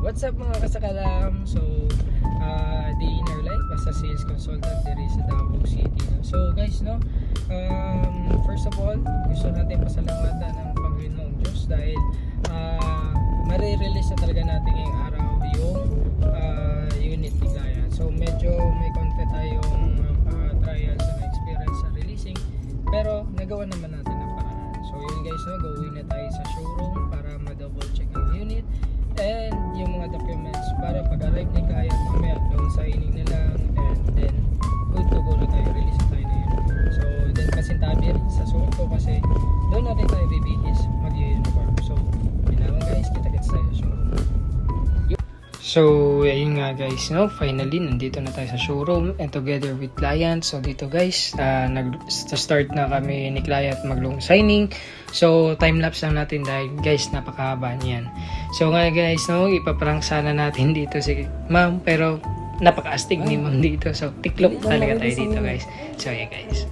What's up mga kasakalam? So, day in our life as a sales consultant there is sa Davao City. So guys, no, first of all, gusto natin pasalamatan ng Panginoong Diyos dahil marirelease na talaga natin ngayong araw yung unit ni client. So medyo may konti tayong trials and experience sa releasing, pero nagawa naman natin ang paraan. So yun guys, no, gawin na tayo sa showroom para ma-double check ang unit and yung mga documents para pag-arrive ni client mamaya loan signing na lang, and then good to go na tayo, release na tayo na yun. So then pasintabi rin sa suot ko kasi doon na rin tayo bibihis mag-uniform. So yun naman guys, kita-kits tayo sa showroom. So ayun nga guys, no, finally nandito na tayo sa showroom and together with client. So dito guys, nag-start na kami ni client mag-loan signing. So time-lapse lang natin dahil guys napakahaba niyan. So nga guys, no, ipaprank sana natin dito si ma'am, pero napaka-astig ni ma'am dito. So tiklop talaga tayo dito guys. So yeah guys.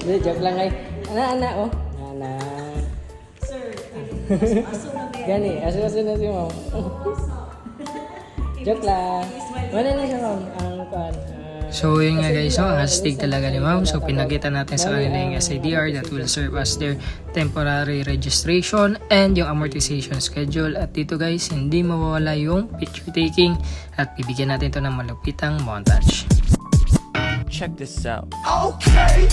Hindi, joke lang ay. Ana, oh. Ana. Sir, aso na ba? Gani, aso na si ma'am. Joke lang. Wala na siya ma'am. Ang pan. So yun nga guys, no, ang astig talaga ni ma'am. So pinakita natin sa kanila yung SIDR that will serve as their temporary registration and yung amortization schedule. At dito guys, hindi mawawala yung picture taking at bibigyan natin to ng malupitang montage. Check this out. Okay.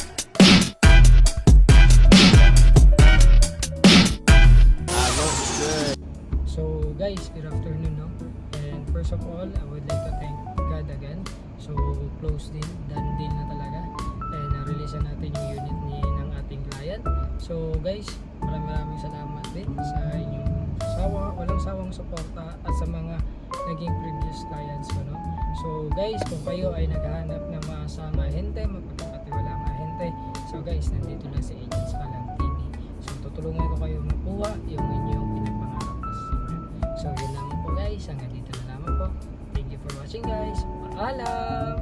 So guys, good afternoon, no? And first of all, I would like to thank God again. So close din, done deal na talaga. And na-release natin yung unit ng ating client. So guys, maraming salamat din sa inyong walang sawang suporta at sa mga naging previous clients ko, no? So guys, kung kayo ay naghahanap ng maasang ahente, magpapatiwalang ahente, so guys, nandito lang si Agents Kalang TV. So tutulungan ko kayo makuha yung inyong pinapangarap na sasakyan. So yun lamang po guys, hanggang dito na lamang po. Thank you for watching guys. Paalam!